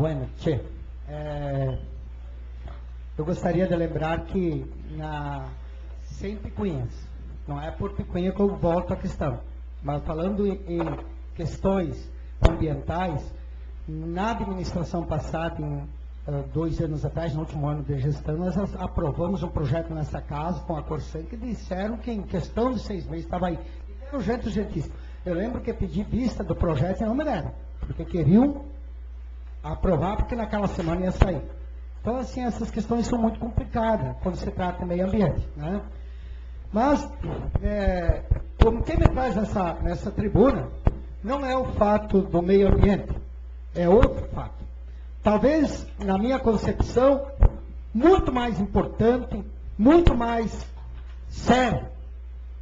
Bueno, tchê. Eu gostaria de lembrar que sem picuinhas, não é por picuinha que eu volto à questão, mas falando em questões ambientais, na administração passada, em 2 anos atrás, no último ano de gestão, nós aprovamos um projeto nessa casa com a Corsan, que disseram que em questão de 6 meses estava aí. E era urgentíssimo. Eu lembro que pedi vista do projeto e não me deram, porque queriam aprovar, porque naquela semana ia sair. Então, assim, essas questões são muito complicadas quando se trata de meio ambiente, né? Mas, quem me traz nessa tribuna não é o fato do meio ambiente, é outro fato. Talvez, na minha concepção, muito mais importante, muito mais sério,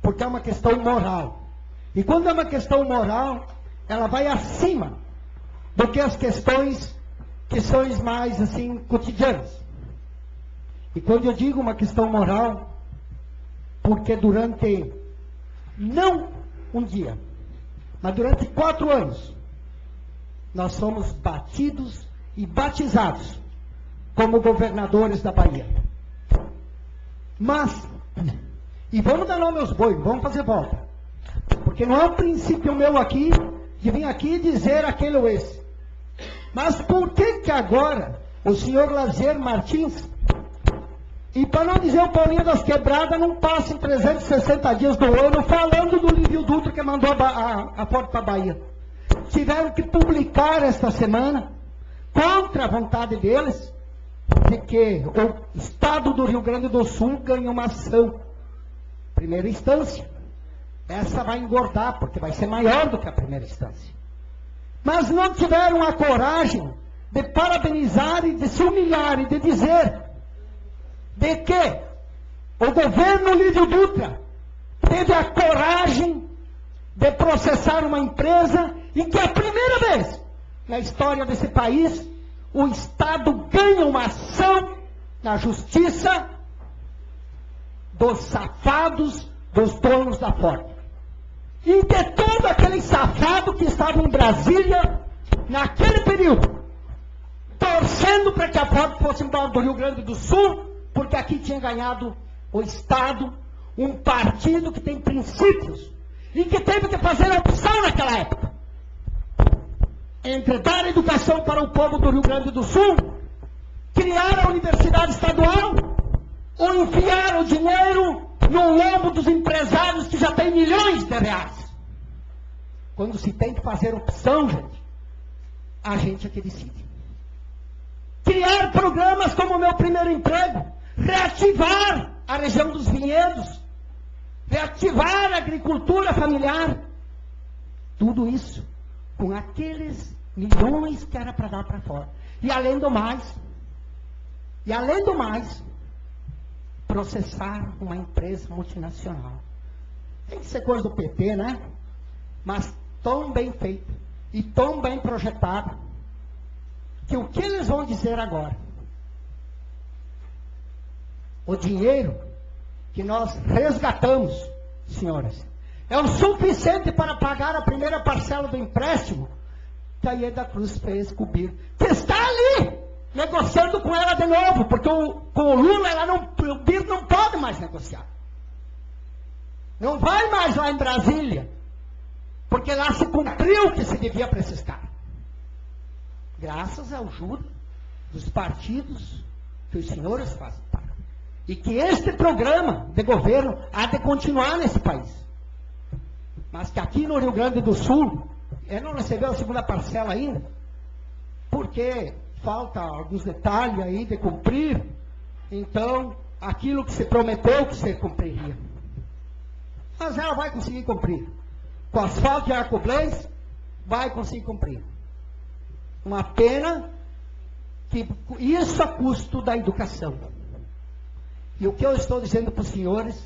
porque é uma questão moral. E quando é uma questão moral, ela vai acima do que as questões que são mais, assim, cotidianas. E quando eu digo uma questão moral, porque durante, não um dia, mas durante 4 anos, nós somos batidos e batizados como governadores da Bahia. Mas, e vamos dar nome aos bois, vamos fazer volta. Porque não é um princípio meu aqui, de vir aqui dizer aquele ou esse. Mas por que agora o senhor Lazier Martins, e para não dizer o Paulinho das Quebradas, não passa em 360 dias do ano falando do Lívio Dutra que mandou a Ford para a Bahia? Tiveram que publicar esta semana, contra a vontade deles, de que o Estado do Rio Grande do Sul ganha uma ação. Primeira instância. Essa vai engordar, porque vai ser maior do que a primeira instância. Mas não tiveram a coragem de parabenizar e de se humilhar e de dizer de que o governo Lívio Dutra teve a coragem de processar uma empresa e que é a primeira vez na história desse país o Estado ganha uma ação na justiça dos safados, dos donos da Ford. E de todo aquele safado que estava em Brasília, naquele período, torcendo para que a Ford fosse embora do Rio Grande do Sul, porque aqui tinha ganhado o Estado, um partido que tem princípios, e que teve que fazer a opção naquela época, entre dar educação para o povo do Rio Grande do Sul, criar a universidade estadual, ou enfiar o dinheiro no lombo dos empresários que já têm milhões de reais. Quando se tem que fazer opção, a gente é que decide. Criar programas como o Meu Primeiro Emprego, reativar a região dos vinhedos, reativar a agricultura familiar. Tudo isso com aqueles milhões que era para dar para fora. E além do mais, processar uma empresa multinacional. Tem que ser coisa do PT, né? Mas tão bem feito e tão bem projetado, que o que eles vão dizer agora? O dinheiro que nós resgatamos, senhoras, é o suficiente para pagar a primeira parcela do empréstimo que a Ieda Cruz fez com o BIR, que está ali, negociando com ela de novo, porque com o Lula o BIR não pode mais negociar. Não vai mais lá em Brasília, porque lá se cumpriu o que se devia para esses caras. Graças à ajuda dos partidos que os senhores fazem parte. E que este programa de governo há de continuar nesse país. Mas que aqui no Rio Grande do Sul, ele não recebeu a segunda parcela ainda, porque falta alguns detalhes aí de cumprir. Então, aquilo que se prometeu que se cumpriria. Mas ela vai conseguir cumprir. Com asfalto e arcoblês, vai conseguir cumprir. Uma pena que isso a custo da educação. E o que eu estou dizendo para os senhores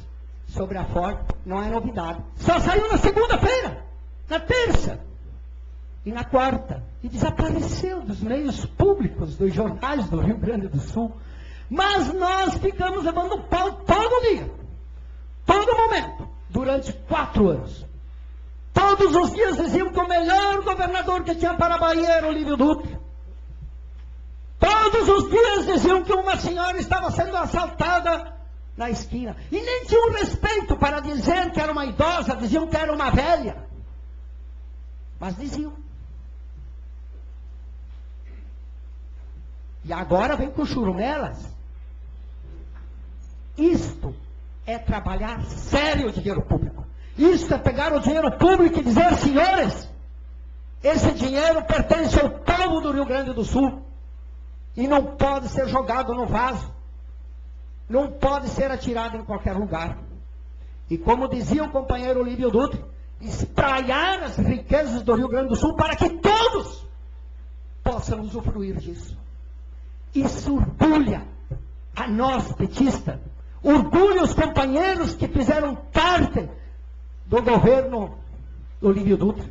sobre a Ford não é novidade. Só saiu na segunda-feira, na terça e na quarta. E desapareceu dos meios públicos, dos jornais do Rio Grande do Sul. Mas nós ficamos levando pau todo dia, todo momento, durante 4 anos. Todos os dias diziam que o melhor governador que tinha para a Bahia era o Lívio Dutra. Todos os dias diziam que uma senhora estava sendo assaltada na esquina. E nem tinham respeito para dizer que era uma idosa, diziam que era uma velha. Mas diziam. E agora vem com churumelas. Isto é trabalhar sério o dinheiro público. Isto é pegar o dinheiro público e dizer, senhores, esse dinheiro pertence ao povo do Rio Grande do Sul. E não pode ser jogado no vaso. Não pode ser atirado em qualquer lugar. E como dizia o companheiro Olívio Dutra, espraiar as riquezas do Rio Grande do Sul para que todos possam usufruir disso. Isso orgulha a nós, petistas. Orgulha os companheiros que fizeram parte do governo Olívio Dutra.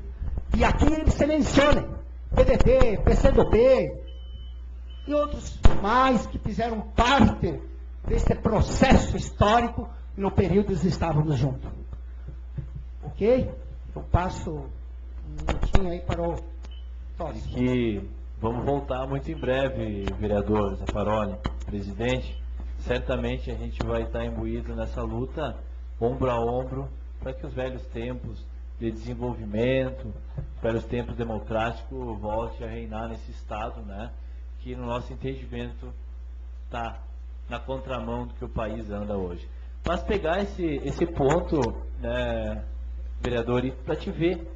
E aqui eles se mencionam. PDT, PCdoB e outros mais que fizeram parte desse processo histórico no período que estávamos juntos. Ok? Eu passo um minutinho aí para o Tóris. Que vamos voltar muito em breve, vereador Zaffaroni, presidente. Certamente a gente vai estar imbuído nessa luta, ombro a ombro, para que os velhos tempos de desenvolvimento, os velhos tempos democráticos volte a reinar nesse Estado, né? Que no nosso entendimento está na contramão do que o país anda hoje. Mas pegar esse ponto, né, vereador, e para te ver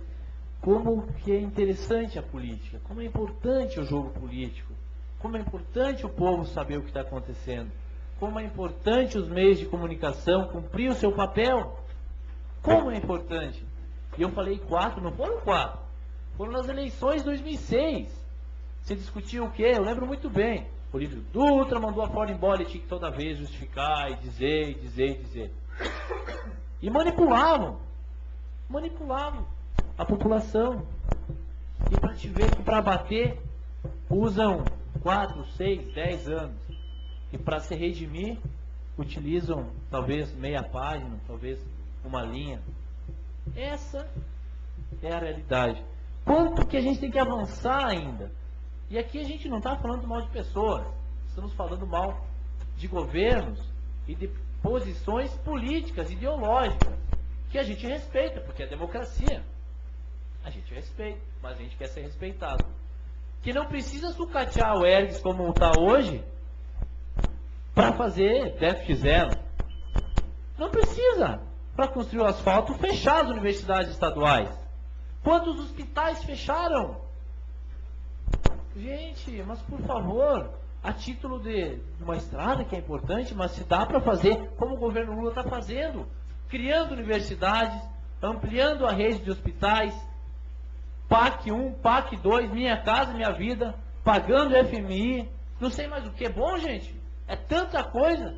como que é interessante a política, como é importante o jogo político, como é importante o povo saber o que está acontecendo, como é importante os meios de comunicação cumprir o seu papel, como é importante. E eu falei 4, não foram 4, foram nas eleições de 2006. Se discutiu o quê? Eu lembro muito bem. O Olívio Dutra mandou a fora embora e tinha que toda vez justificar e dizer. E manipulavam a população. E para te ver que para bater usam 4, 6, 10 anos. E para se redimir utilizam talvez meia página, talvez uma linha. Essa é a realidade. Quanto que a gente tem que avançar ainda? E aqui a gente não está falando mal de pessoas, estamos falando mal de governos e de posições políticas, ideológicas, que a gente respeita, porque é democracia. A gente respeita, mas a gente quer ser respeitado. Que não precisa sucatear o ERGS como está hoje para fazer déficit zero. Não precisa para construir o asfalto fechar as universidades estaduais. Quantos hospitais fecharam? Gente, mas por favor, a título de uma estrada que é importante, mas se dá para fazer como o governo Lula está fazendo, criando universidades, ampliando a rede de hospitais, PAC 1, PAC 2, Minha Casa Minha Vida, pagando FMI, não sei mais o que. É bom, gente, é tanta coisa.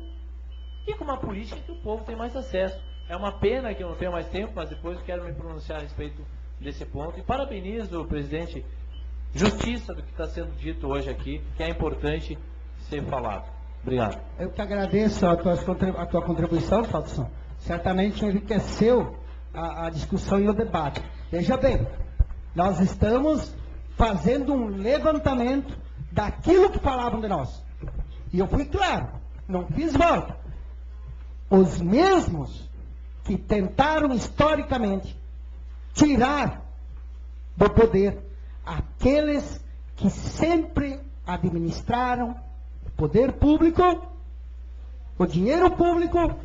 E com uma política que o povo tem mais acesso. É uma pena que eu não tenho mais tempo, mas depois eu quero me pronunciar a respeito desse ponto. E parabenizo o presidente Justiça do que está sendo dito hoje aqui, que é importante ser falado. Obrigado. Eu que agradeço a tua contribuição, Falson. Certamente enriqueceu a discussão e o debate. Veja bem, nós estamos fazendo um levantamento daquilo que falavam de nós. E eu fui claro, não fiz volta. Os mesmos que tentaram historicamente tirar do poder aqueles que sempre administraram o poder público, o dinheiro público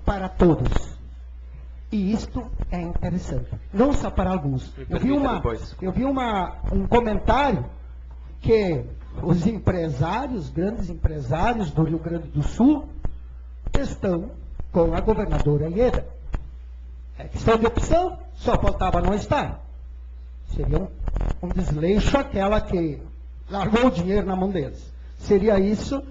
para todos. E isto é interessante, não só para alguns. Eu vi um comentário que os empresários, grandes empresários do Rio Grande do Sul, estão com a governadora Ieda. É questão de opção, só faltava não estar. Seria um desleixo aquela que largou o dinheiro na mão deles. Seria isso.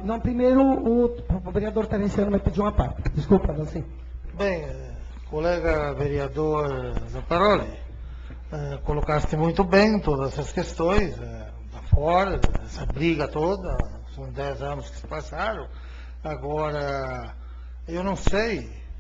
Não, primeiro o vereador Terenciano me pediu uma parte. Desculpa, assim. Bem, colega vereador Zaffaroni, colocaste muito bem todas essas questões da fora, essa briga toda, são 10 anos que se passaram. Agora, eu não sei